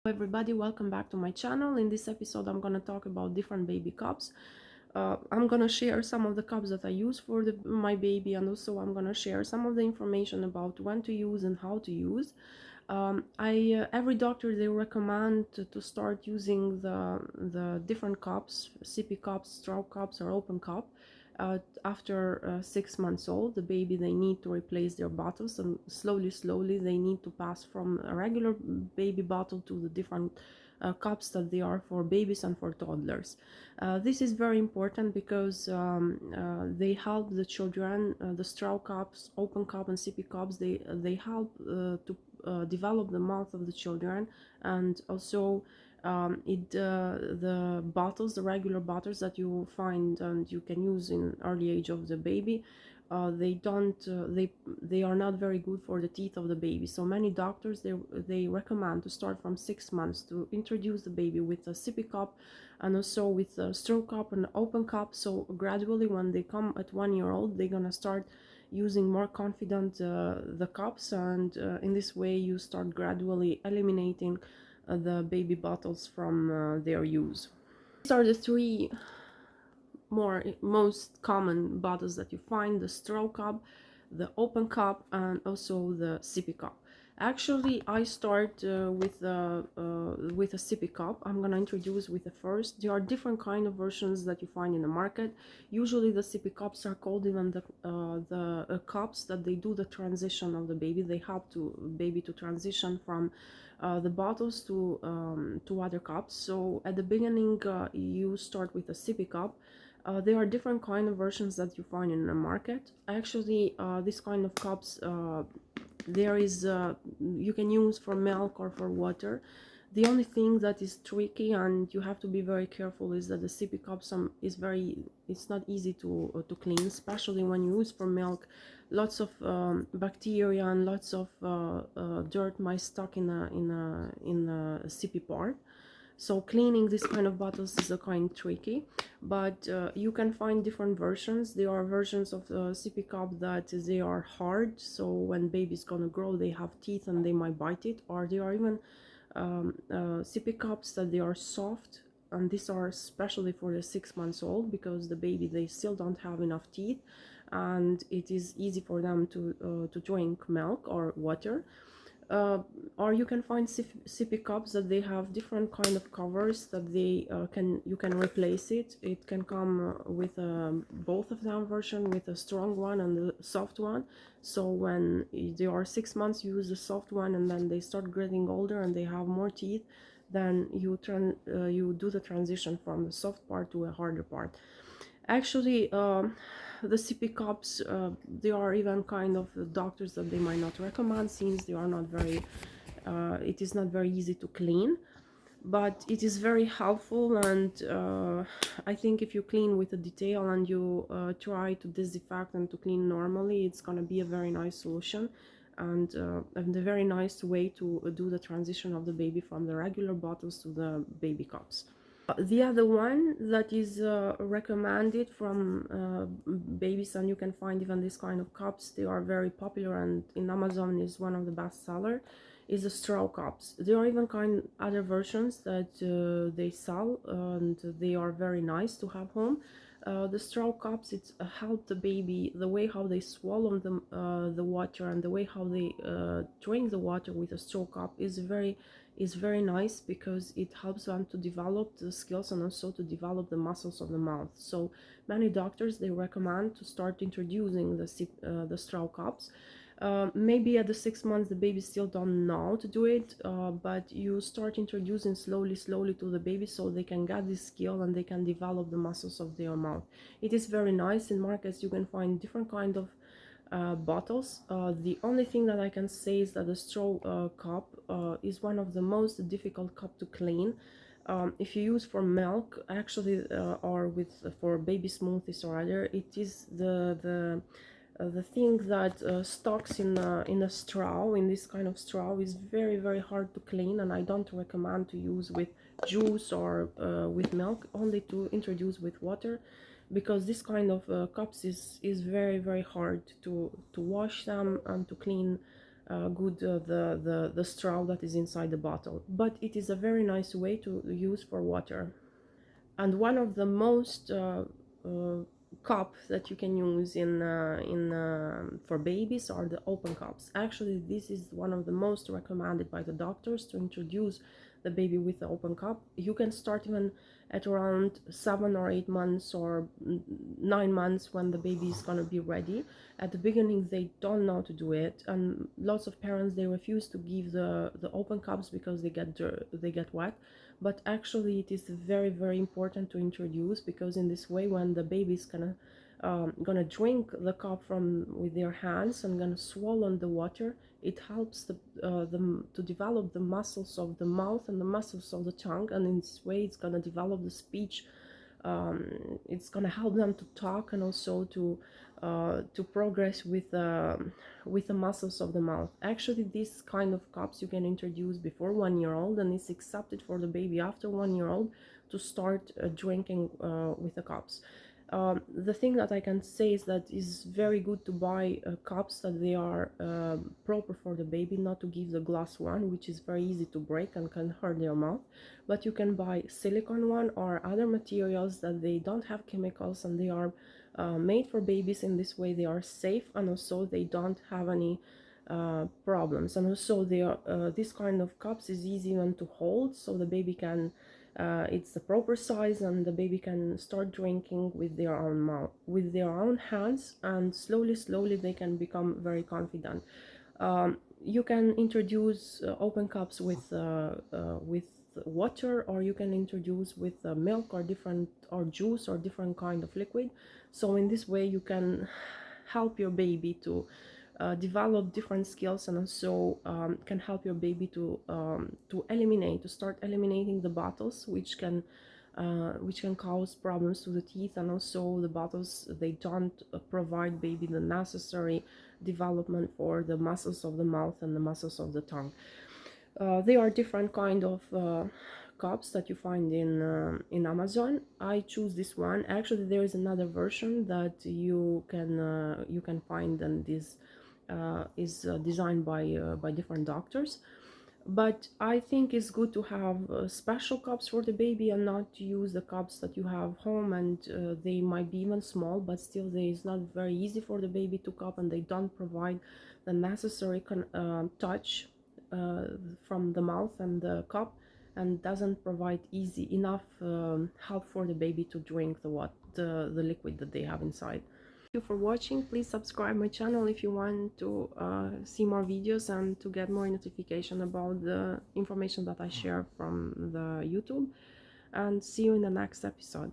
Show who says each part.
Speaker 1: Hello everybody, welcome back to my channel. In this episode I'm going to talk about different baby cups. I'm going to share some of the cups that I use for my baby, and also I'm going to share some of the information about when to use and how to use. Every doctor, they recommend to start using the different cups, sippy cups, straw cups, or open cup. After 6 months old, the baby, they need to replace their bottles, and slowly they need to pass from a regular baby bottle to the different cups that they are for babies and for toddlers. This is very important because they help the children. The straw cups, open cup, and sippy cups, they help to develop the mouth of the children, and also the bottles, the regular bottles that you find and you can use in early age of the baby, they don't they are not very good for the teeth of the baby. So many doctors, they recommend to start from 6 months to introduce the baby with a sippy cup and also with a straw cup and open cup. So gradually, when they come at 1 year old, they're gonna start using more confident the cups, and in this way you start gradually eliminating the baby bottles from their use. These are the three most common bottles that you find: the straw cup, the open cup, and also the sippy cup. Actually, I start with a sippy cup. I'm gonna introduce with the first. There are different kind of versions that you find in the market. Usually the sippy cups are called even the cups that they do the transition of the baby. They help to baby to transition from the bottles to other cups. So at the beginning, you start with a sippy cup. There are different kind of versions that you find in the market. Actually, this kind of cups, there is you can use for milk or for water. The only thing that is tricky and you have to be very careful is that the sippy cup it's not easy to clean, especially when you use for milk. Lots of bacteria and lots of dirt might stuck in a sippy part. So cleaning this kind of bottles is a kind tricky, but you can find different versions. There are versions of the sippy cup that they are hard, so when baby's gonna grow, they have teeth and they might bite it. Or there are even sippy cups that they are soft, and these are especially for the 6 months old, because the baby, they still don't have enough teeth, and it is easy for them to drink milk or water. uh, or you can find sippy cups that they have different kind of covers that they you can replace it. It can come with both of them version, with a strong one and the soft one. So when they are 6 months, you use the soft one, and then they start getting older and they have more teeth, then you do the transition from the soft part to a harder part. Actually, the CP cups, they are even kind of doctors that they might not recommend, since they are not very, it is not very easy to clean, but it is very helpful. And I think if you clean with a detail and you try to disinfect and to clean normally, it's gonna be a very nice solution, and a very nice way to do the transition of the baby from the regular bottles to the baby cups. The other one that is recommended from babies, and you can find even this kind of cups, they are very popular and in Amazon is one of the best seller, is the straw cups. There are even other versions that they sell, and they are very nice to have home. The straw cups, it's help the baby, the way how they swallow the water, and the way how they drink the water with a straw cup is very nice, because it helps them to develop the skills and also to develop the muscles of the mouth. So many doctors, they recommend to start introducing the straw cups. Maybe at the 6 months the baby still don't know how to do it, but you start introducing slowly to the baby, so they can get this skill and they can develop the muscles of their mouth. It is very nice. In markets you can find different kind of bottles. The only thing that I can say is that the straw cup is one of the most difficult cup to clean. If you use for milk, actually, or with for baby smoothies or other, it is the thing that stocks in a straw, in this kind of straw, is very hard to clean, and I don't recommend to use with juice or with milk, only to introduce with water, because this kind of cups is very hard to wash them and to clean the straw that is inside the bottle, but it is a very nice way to use for water. And one of the most uh, cup that you can use in for babies are the open cups. Actually, this is one of the most recommended by the doctors to introduce the baby with the open cup. You can start even at around 7 or 8 months or 9 months when the baby is gonna be ready. At the beginning, they don't know to do it, and lots of parents, they refuse to give the open cups because they get wet. But actually it is very, very important to introduce, because in this way, when the baby is gonna drink the cup from with their hands and gonna swallow the water, it helps them to develop the muscles of the mouth and the muscles of the tongue, and in this way it's gonna develop the speech. It's gonna help them to talk, and also to progress with the muscles of the mouth. Actually, this kind of cups you can introduce before 1 year old, and it's accepted for the baby after 1 year old to start drinking with the cups. The thing that I can say is that it's very good to buy cups that they are proper for the baby, not to give the glass one, which is very easy to break and can hurt their mouth. But you can buy silicone one or other materials that they don't have chemicals, and they are made for babies. In this way they are safe, and also they don't have any problems. And also they are, this kind of cups is easy one to hold, so the baby can it's the proper size, and the baby can start drinking with their own mouth, with their own hands, and slowly they can become very confident. You can introduce open cups with water, or you can introduce with milk or different, or juice, or different kind of liquid. So in this way you can help your baby to develop different skills, and also can help your baby to start eliminating the bottles, which can cause problems to the teeth. And also the bottles, they don't provide baby the necessary development for the muscles of the mouth and the muscles of the tongue. There are different kind of cups that you find in Amazon. I choose this one. Actually, there is another version that you can find, and this is designed by different doctors. But I think it's good to have special cups for the baby, and not to use the cups that you have home, and they might be even small, but still they is not very easy for the baby to cup, and they don't provide the necessary touch uh, from the mouth and the cup, and doesn't provide easy enough help for the baby to drink the liquid that they have inside. Thank you for watching. Please subscribe my channel if you want to see more videos and to get more notification about the information that I share from the YouTube, and see you in the next episode.